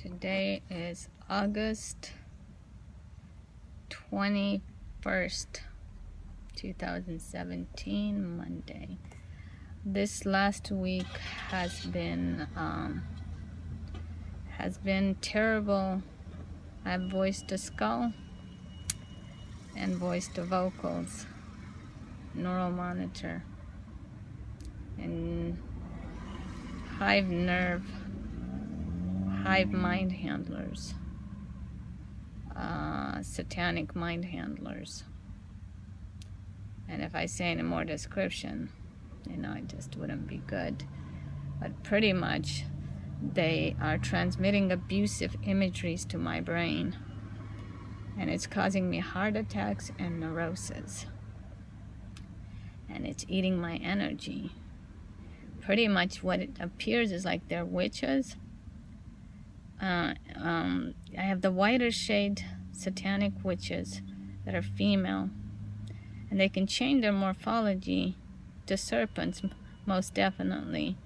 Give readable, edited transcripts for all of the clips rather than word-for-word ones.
Today is August 21st, 2017, Monday. This last week has been terrible. I've voiced the skull and voiced the vocals, neural monitor, and hive nerve, hive mind handlers, satanic mind handlers. And if I say any more description, it just wouldn't be good. But pretty much they are transmitting abusive imageries to my brain, and it's causing me heart attacks and neurosis, and it's eating my energy. Pretty much what it appears is like they're witches. I have the whiter shade satanic witches that are female, and they can change their morphology to serpents, most definitely.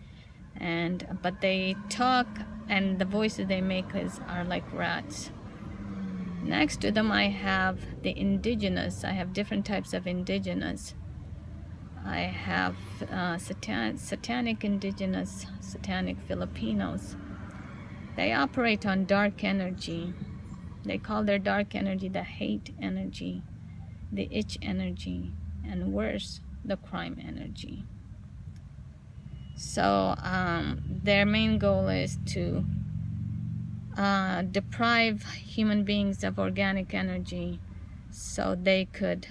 But they talk, and the voices they make are like rats. Next to them I have the indigenous. I have different types of indigenous. I have satanic indigenous, satanic Filipinos. They operate on dark energy. They call their dark energy the hate energy, the itch energy, and worse, the crime energy. So their main goal is to deprive human beings of organic energy so they could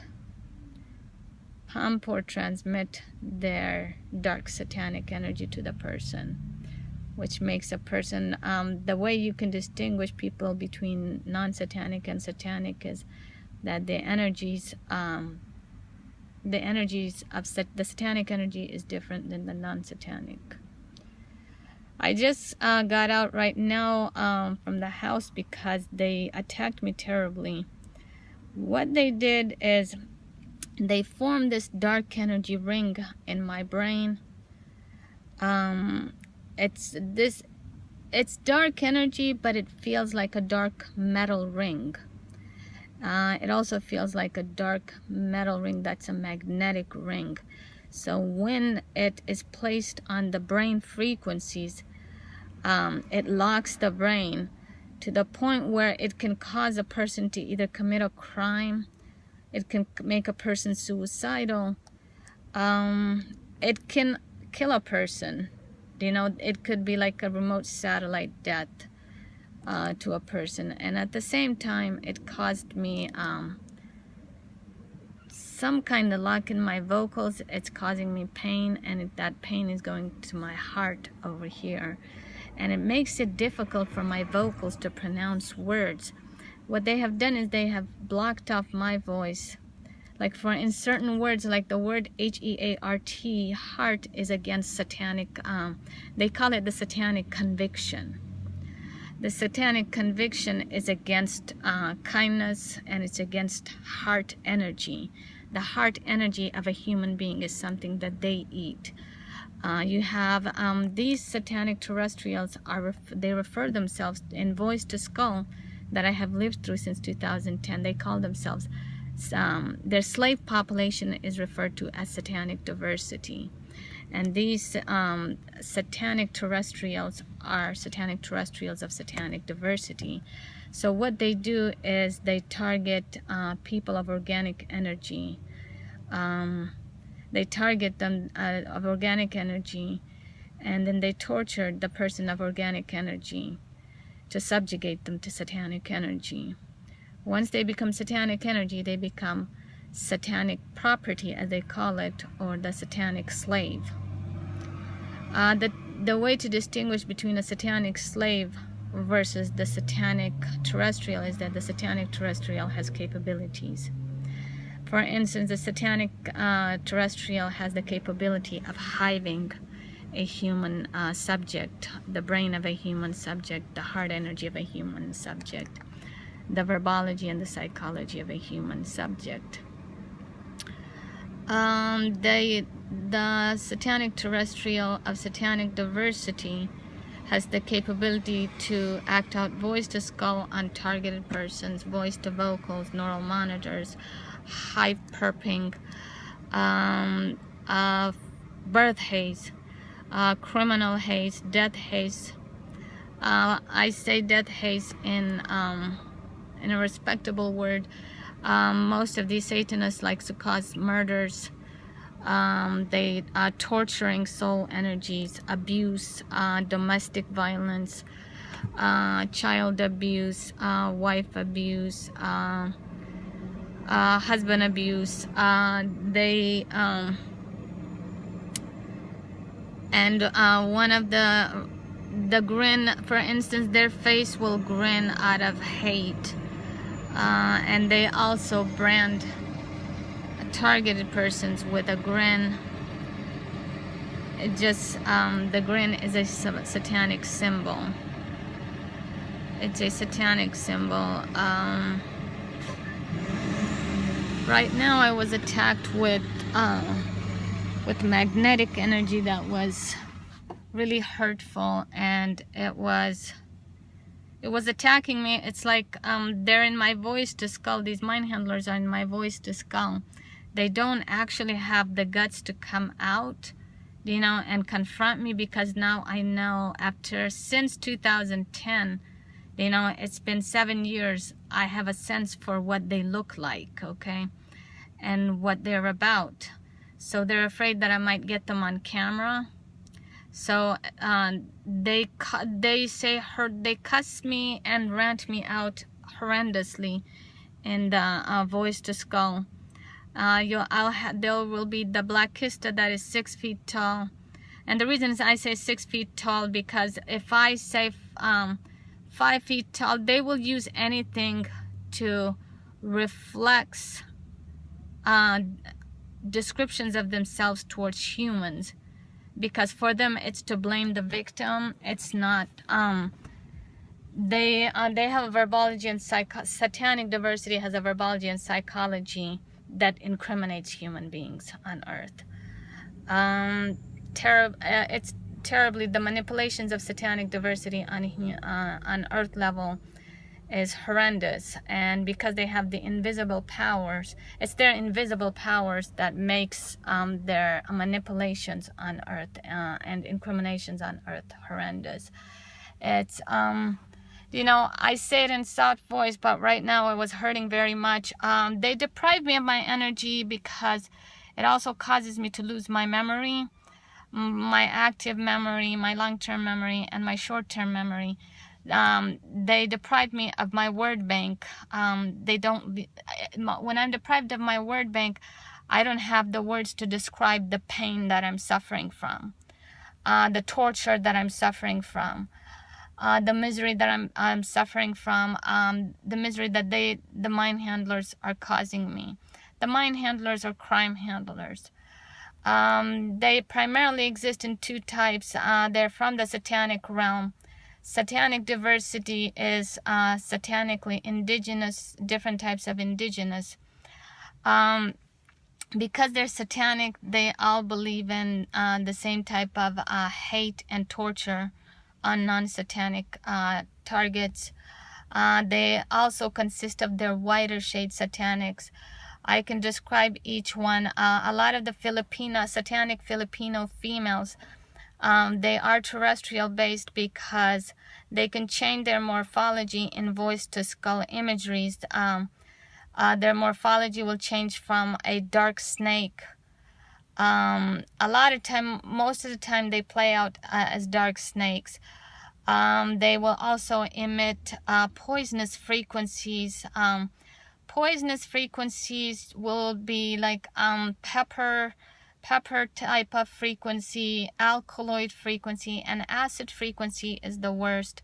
pump or transmit their dark satanic energy to the person, which makes a person, the way you can distinguish people between non-satanic and satanic is that the satanic energy is different than the non-satanic. I just got out right now from the house because they attacked me terribly. What they did is they formed this dark energy ring in my brain. It's dark energy, but it feels like a dark metal ring. It also feels like a dark metal ring that's a magnetic ring. So when it is placed on the brain frequencies, it locks the brain to the point where it can cause a person to either commit a crime, it can make a person suicidal, it can kill a person. It could be like a remote satellite death to a person. And at the same time, it caused me some kind of lock in my vocals. It's causing me pain, and that pain is going to my heart over here. And it makes it difficult for my vocals to pronounce words. What they have done is they have blocked off my voice. Like in certain words, like the word H-E-A-R-T, heart, is against satanic, they call it the satanic conviction. The satanic conviction is against kindness, and it's against heart energy. The heart energy of a human being is something that they eat. You have these satanic terrestrials, they refer themselves in voice to skull that I have lived through since 2010. They call themselves, their slave population is referred to as satanic diversity. And these satanic terrestrials are satanic terrestrials of satanic diversity. So what they do is they target people of organic energy. They target them of organic energy, and then they torture the person of organic energy to subjugate them to satanic energy. Once they become satanic energy, they become satanic property, as they call it, or the satanic slave. The way to distinguish between a satanic slave versus the satanic terrestrial is that the satanic terrestrial has capabilities. For instance, the satanic terrestrial has the capability of hiving a human subject, the brain of a human subject, the heart energy of a human subject, the verbology and the psychology of a human subject. The satanic terrestrial of satanic diversity has the capability to act out voice to skull on targeted persons, voice to vocals, neural monitors, hyperping, birth haze, criminal haze, death haze. I say death haze in a respectable word. Most of these Satanists like to cause murders. They are torturing soul energies, abuse, domestic violence, child abuse, wife abuse, husband abuse. One of the grin, for instance, their face will grin out of hate, and they also brand targeted persons with a grin. It just the grin is a satanic symbol. It's a satanic symbol. Right now I was attacked with magnetic energy that was really hurtful, and it was attacking me. It's like they're in my voice to skull. These mind handlers are in my voice to skull. They don't actually have the guts to come out, you know, and confront me, because now I know, since 2010, you know, it's been 7 years, I have a sense for what they look like, okay, and what they're about. So they're afraid that I might get them on camera. So they cuss me and rant me out horrendously in the voice to skull. There will be the Black Kista that is 6 feet tall, and the reason is I say 6 feet tall because if I say 5 feet tall, they will use anything to reflect descriptions of themselves towards humans, because for them it's to blame the victim. It's not. They have a verbology and satanic diversity has a verbology and psychology that incriminates human beings on Earth. It's terribly, the manipulations of satanic diversity on Earth level is horrendous, and because they have the invisible powers, it's their invisible powers that makes their manipulations on Earth and incriminations on Earth horrendous. It's you know, I say it in soft voice, but right now it was hurting very much. They deprive me of my energy because it also causes me to lose my memory, my active memory, my long-term memory, and my short-term memory. They deprive me of my word bank. When I'm deprived of my word bank, I don't have the words to describe the pain that I'm suffering from, the torture that I'm suffering from, the misery that I'm suffering from, the misery that the mind handlers are causing me. The mind handlers are crime handlers. They primarily exist in two types. They're from the satanic realm. Satanic diversity is satanically indigenous, different types of indigenous. Because they're satanic, they all believe in the same type of hate and torture on non-satanic targets. They also consist of their whiter shade satanics. I can describe each one. A lot of the satanic Filipino females, they are terrestrial based because they can change their morphology in voice to skull imageries. Their morphology will change from a dark snake. Most of the time they play out as dark snakes. They will also emit poisonous frequencies. Poisonous frequencies will be like pepper type of frequency, alkaloid frequency, and acid frequency is the worst.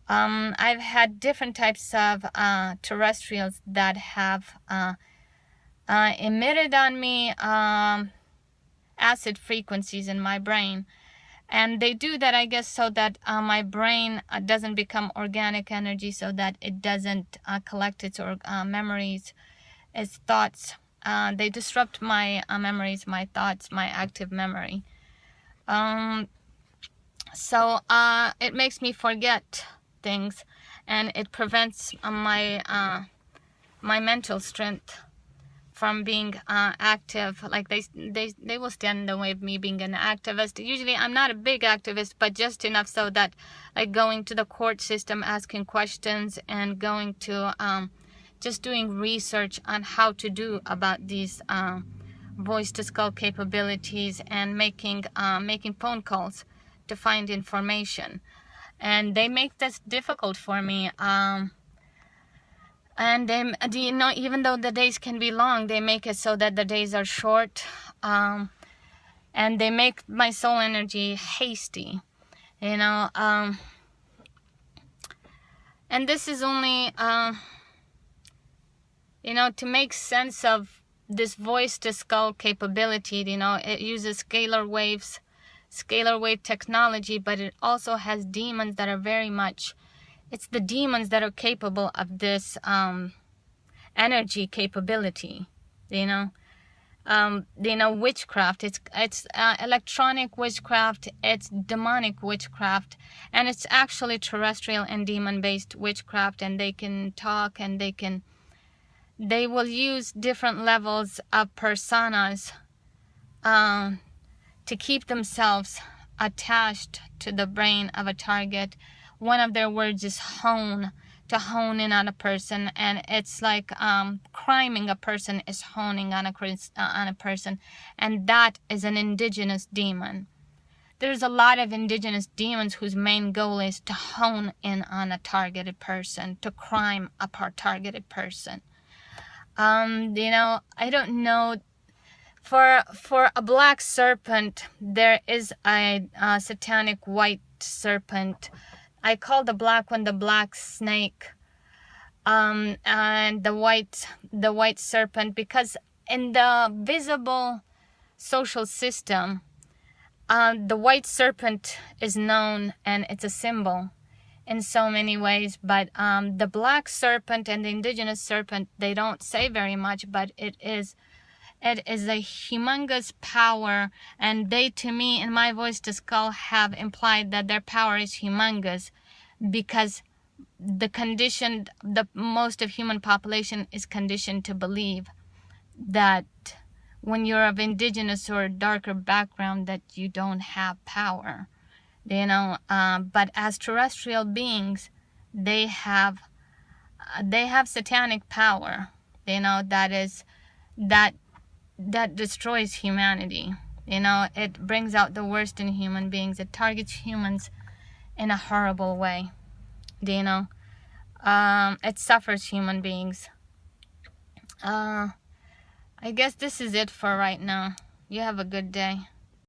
I've had different types of terrestrials that have emitted on me acid frequencies in my brain. And they do that, I guess, so that my brain doesn't become organic energy, so that it doesn't collect its memories, its thoughts. They disrupt my memories, my thoughts, my active memory. So it makes me forget things, and it prevents my mental strength from being active. Like they will stand in the way of me being an activist. Usually I'm not a big activist, but just enough so that, like, going to the court system, asking questions, and going to just doing research on how to do about these voice to skull capabilities, and making phone calls to find information. And they make this difficult for me. And they, you know, even though the days can be long, they make it so that the days are short. And they make my soul energy hasty, you know. And this is only, you know, to make sense of this voice to skull capability. You know, it uses scalar wave technology, but it also has demons that are very much, it's the demons that are capable of this energy capability, you know. Witchcraft. It's electronic witchcraft. It's demonic witchcraft, and it's actually terrestrial and demon-based witchcraft. And they can talk, and they will use different levels of personas to keep themselves attached to the brain of a target. One of their words is hone, to hone in on a person, and it's like criming a person is honing on a person, and that is an indigenous demon. There's a lot of indigenous demons whose main goal is to hone in on a targeted person, to crime a targeted person. You know, I don't know. For a black serpent, there is a satanic white serpent. I call the black one the black snake, and the white serpent, because in the visible social system, the white serpent is known, and it's a symbol in so many ways. But the black serpent and the indigenous serpent, they don't say very much, but it is a humongous power, and they, to me, in my voice to skull, have implied that their power is humongous, because the most of human population is conditioned to believe that when you're of indigenous or darker background, that you don't have power, you know. But as terrestrial beings, they have satanic power, you know, that destroys humanity. You know, it brings out the worst in human beings. It targets humans in a horrible way. Do you know? It suffers human beings. I guess this is it for right now. You have a good day.